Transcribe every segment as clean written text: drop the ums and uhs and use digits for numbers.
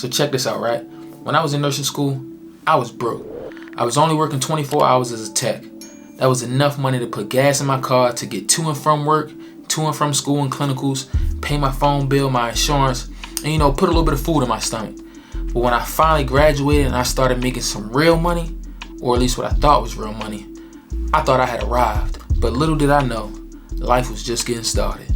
So check this out, right? When I was in nursing school, I was broke. I was only working 24 hours as a tech. That was enough money to put gas in my car to get to and from work, to and from school and clinicals, pay my phone bill, my insurance, and put a little bit of food in my stomach. But when I finally graduated and I started making some real money, or at least what I thought was real money, I thought I had arrived. But little did I know, life was just getting started.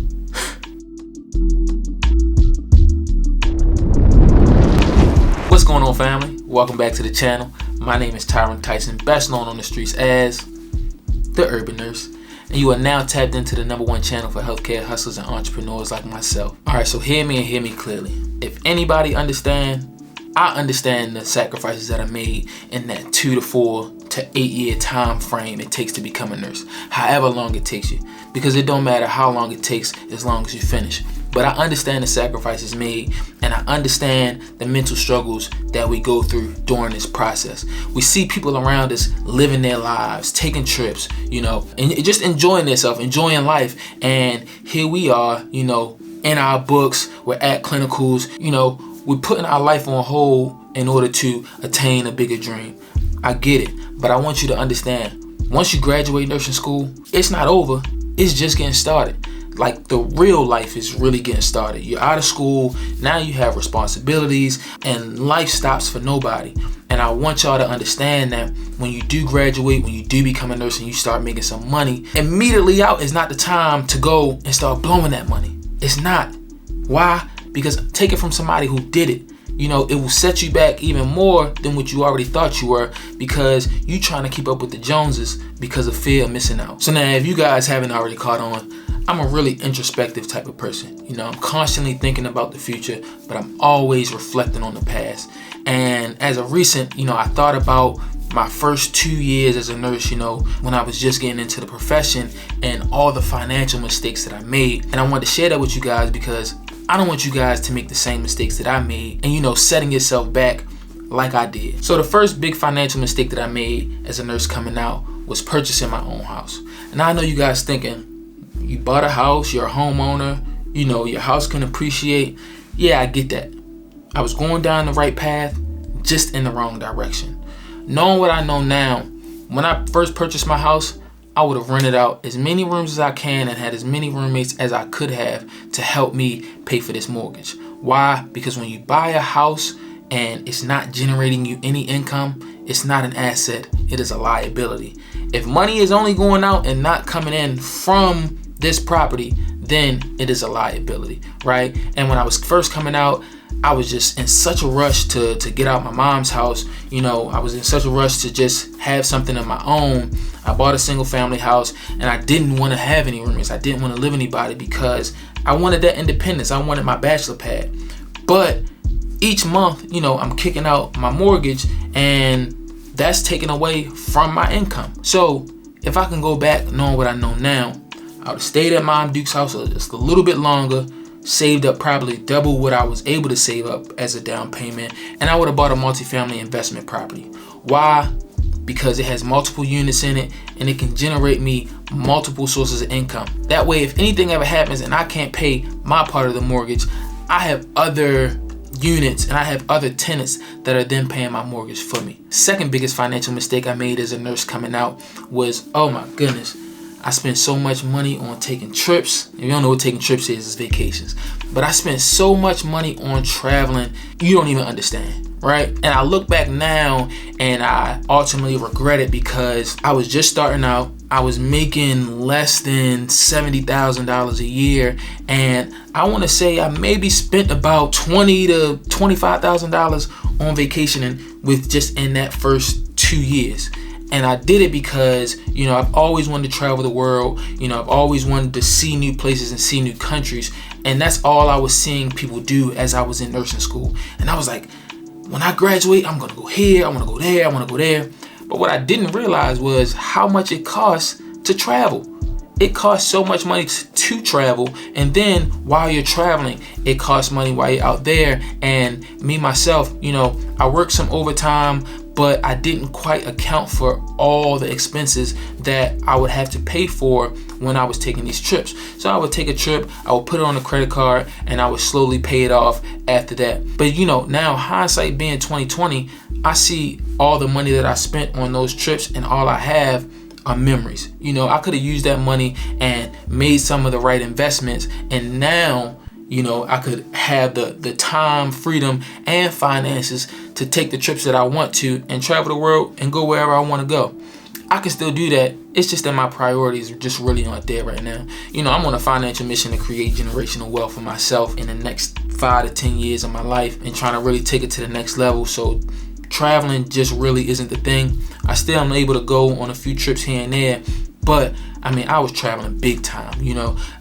What's going on, family? Welcome back to the channel. My name is Tyron Tyson, best known on the streets as The Urban Nurse, and you are now tapped into the #1 channel for healthcare hustlers and entrepreneurs like myself. Alright, so hear me and hear me clearly. If anybody understand, I understand the sacrifices that are made in that 2 to 4 to 8 year time frame it takes to become a nurse, however long it takes you, because it don't matter how long it takes as long as you finish. But I understand the sacrifices made, and I understand the mental struggles that we go through during this process. We see people around us living their lives, taking trips, and just enjoying themselves, enjoying life. And here we are, in our books, we're at clinicals, we're putting our life on hold in order to attain a bigger dream. I get it, but I want you to understand, once you graduate nursing school, it's not over, it's just getting started. Like, the real life is really getting started. You're out of school, now you have responsibilities, and life stops for nobody. And I want y'all to understand that when you do graduate, when you do become a nurse and you start making some money, immediately out is not the time to go and start blowing that money. It's not. Why? Because take it from somebody who did it. It will set you back even more than what you already thought you were, because you trying to keep up with the Joneses because of fear of missing out. So now, if you guys haven't already caught on, I'm a really introspective type of person. I'm constantly thinking about the future, but I'm always reflecting on the past. And as of recent, I thought about my first 2 years as a nurse, when I was just getting into the profession and all the financial mistakes that I made. And I wanted to share that with you guys because I don't want you guys to make the same mistakes that I made and, setting yourself back like I did. So the first big financial mistake that I made as a nurse coming out was purchasing my own house. And I know you guys thinking, you bought a house, you're a homeowner, your house can appreciate. Yeah, I get that. I was going down the right path, just in the wrong direction. Knowing what I know now, when I first purchased my house, I would have rented out as many rooms as I can and had as many roommates as I could have to help me pay for this mortgage. Why? Because when you buy a house and it's not generating you any income, it's not an asset, it is a liability. If money is only going out and not coming in from this property, then it is a liability, right? And when I was first coming out, I was just in such a rush to get out my mom's house. I was in such a rush to just have something of my own. I bought a single family house and I didn't want to have any roommates. I didn't want to live with anybody because I wanted that independence. I wanted my bachelor pad. But each month, I'm kicking out my mortgage and that's taken away from my income. So if I can go back knowing what I know now, I would have stayed at Mom Duke's house just a little bit longer, saved up probably double what I was able to save up as a down payment, and I would have bought a multifamily investment property. Why? Because it has multiple units in it and it can generate me multiple sources of income. That way, if anything ever happens and I can't pay my part of the mortgage, I have other units and I have other tenants that are then paying my mortgage for me. Second biggest financial mistake I made as a nurse coming out was, oh my goodness, I spent so much money on taking trips. If you don't know what taking trips is, it's vacations. But I spent so much money on traveling, you don't even understand, right? And I look back now and I ultimately regret it because I was just starting out. I was making less than $70,000 a year. And I want to say I maybe spent about $20,000 to $25,000 on vacationing with just in that first 2 years. And I did it because, I've always wanted to travel the world. I've always wanted to see new places and see new countries. And that's all I was seeing people do as I was in nursing school. And I was like, when I graduate, I'm going to go here, I want to go there, I want to go there. But what I didn't realize was how much it costs to travel. it costs so much money to travel, and then while you're traveling, it costs money while you're out there. And me myself, I worked some overtime, but I didn't quite account for all the expenses that I would have to pay for when I was taking these trips. So I would take a trip, I would put it on a credit card, and I would slowly pay it off after that. But now hindsight being 2020, I see all the money that I spent on those trips, and all I have are memories. I could have used that money and made some of the right investments, and now I could have the time, freedom, and finances to take the trips that I want to and travel the world and go wherever I want to go. I can still do that. It's just that my priorities just really aren't there right now. I'm on a financial mission to create generational wealth for myself in the next 5 to 10 years of my life, and trying to really take it to the next level. So traveling just really isn't the thing. I still am able to go on a few trips here and there, but I was traveling big time.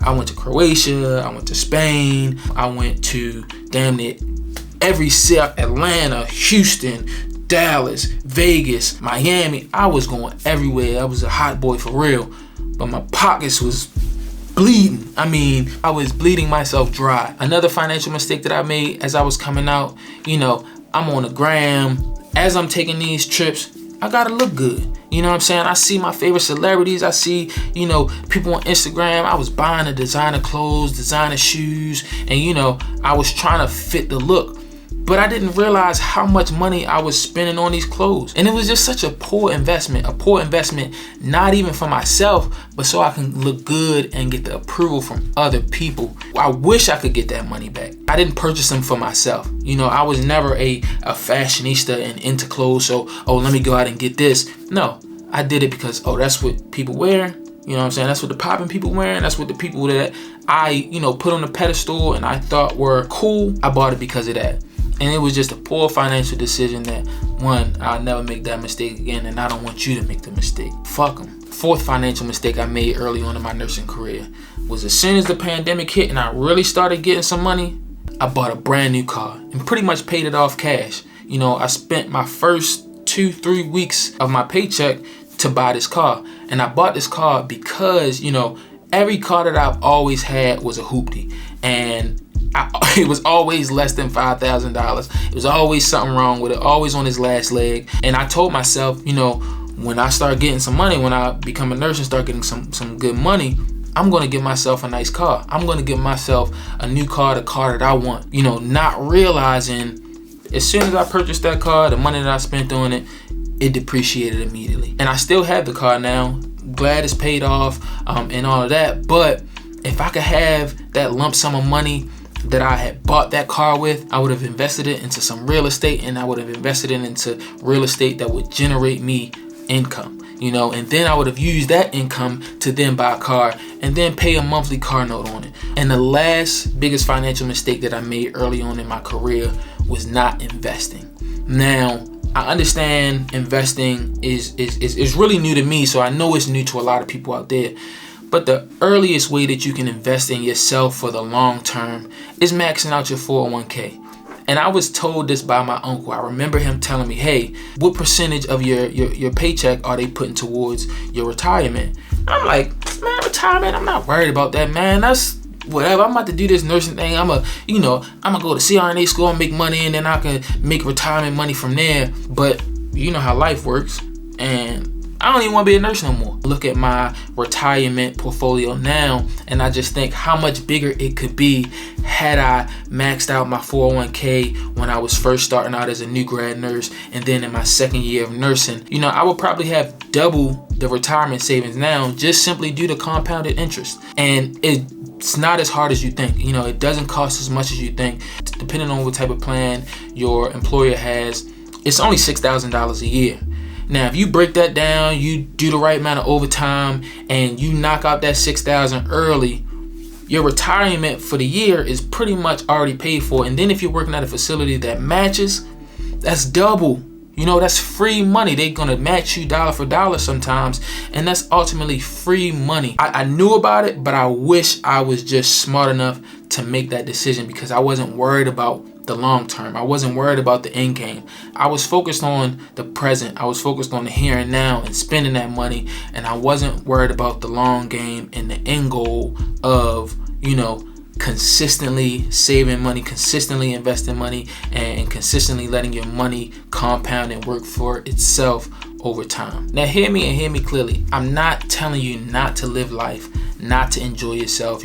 I went to Croatia, I went to Spain, I went to damn near every city: Atlanta, Houston, Dallas, Vegas, Miami. I was going everywhere. I was a hot boy for real, but my pockets was bleeding. I was bleeding myself dry. Another financial mistake that I made as I was coming out, I'm on the gram. As I'm taking these trips, I gotta look good. I see my favorite celebrities. I see, people on Instagram. I was buying the designer clothes, designer shoes, and I was trying to fit the look. But I didn't realize how much money I was spending on these clothes. And it was just such a poor investment, not even for myself, but so I can look good and get the approval from other people. I wish I could get that money back. I didn't purchase them for myself. I was never a fashionista and into clothes, so, let me go out and get this. No, I did it because, that's what people wear. That's what the popping people wearing. That's what the people that I, put on the pedestal and I thought were cool. I bought it because of that. And it was just a poor financial decision that, one, I'll never make that mistake again, and I don't want you to make the mistake. Fuck them. Fourth financial mistake I made early on in my nursing career was, as soon as the pandemic hit and I really started getting some money, I bought a brand new car and pretty much paid it off cash. I spent my first 2-3 weeks of my paycheck to buy this car. And I bought this car because, every car that I've always had was a hoopty. And it was always less than $5,000. It was always something wrong with it, always on its last leg. And I told myself, when I start getting some money, when I become a nurse and start getting some good money, I'm going to get myself a nice car. I'm going to get myself a new car, the car that I want. Not realizing as soon as I purchased that car, the money that I spent on it, it depreciated immediately. And I still have the car now. Glad it's paid off and all of that. But if I could have that lump sum of money that I had bought that car with, I would have invested it into some real estate, and I would have invested it into real estate that would generate me income, and then I would have used that income to then buy a car and then pay a monthly car note on it. And the last biggest financial mistake that I made early on in my career was not investing. Now, I understand investing is really new to me, so I know it's new to a lot of people out there. But the earliest way that you can invest in yourself for the long term is maxing out your 401k. And I was told this by my uncle. I remember him telling me, hey, what percentage of your paycheck are they putting towards your retirement? And I'm like, man, retirement, I'm not worried about that, man. That's whatever. I'm about to do this nursing thing. I'm gonna go to CRNA school and make money, and then I can make retirement money from there. But you know how life works, and I don't even want to be a nurse no more. Look at my retirement portfolio now, and I just think how much bigger it could be had I maxed out my 401k when I was first starting out as a new grad nurse, and then in my second year of nursing. I would probably have double the retirement savings now, just simply due to compounded interest. And it's not as hard as you think. It doesn't cost as much as you think. Depending on what type of plan your employer has, it's only $6,000 a year. Now, if you break that down, you do the right amount of overtime, and you knock out that $6,000 early, your retirement for the year is pretty much already paid for. And then if you're working at a facility that matches, that's double. That's free money. They're going to match you dollar for dollar sometimes, and that's ultimately free money. I knew about it, but I wish I was just smart enough to make that decision, because I wasn't worried about the long term. I wasn't worried about the end game. I was focused on the present. I was focused on the here and now and spending that money. And I wasn't worried about the long game and the end goal of, consistently saving money, consistently investing money, and consistently letting your money compound and work for itself over time. Now hear me and hear me clearly. I'm not telling you not to live life, not to enjoy yourself,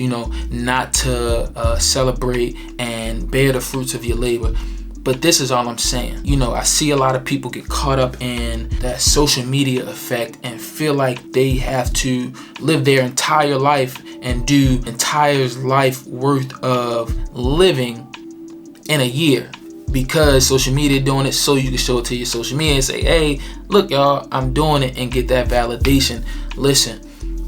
not to celebrate and bear the fruits of your labor. But this is all I'm saying. I see a lot of people get caught up in that social media effect and feel like they have to live their entire life and do entire life worth of living in a year, because social media doing it, so you can show it to your social media and say, hey, look y'all, I'm doing it, and get that validation. Listen,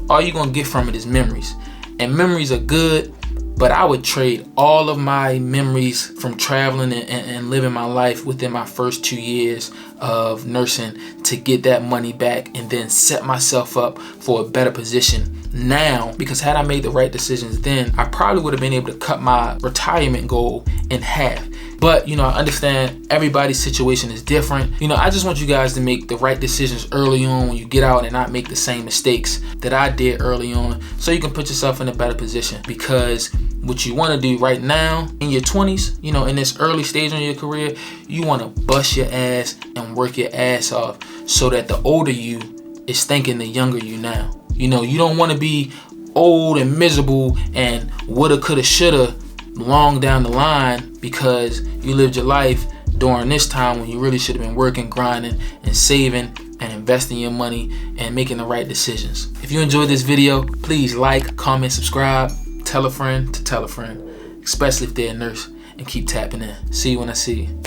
all you're gonna get from it is memories, and memories are good, but I would trade all of my memories from traveling and living my life within my first 2 years of nursing to get that money back and then set myself up for a better position now. Because had I made the right decisions then, I probably would have been able to cut my retirement goal in half. But, I understand everybody's situation is different. I just want you guys to make the right decisions early on when you get out and not make the same mistakes that I did early on, so you can put yourself in a better position. Because what you want to do right now in your 20s, in this early stage of your career, you want to bust your ass and work your ass off so that the older you is thanking the younger you now. You don't want to be old and miserable and woulda, coulda, shoulda long down the line because you lived your life during this time when you really should have been working, grinding, and saving and investing your money and making the right decisions. If you enjoyed this video, please like, comment, subscribe, tell a friend to tell a friend, especially if they're a nurse, and keep tapping in. See you when I see you.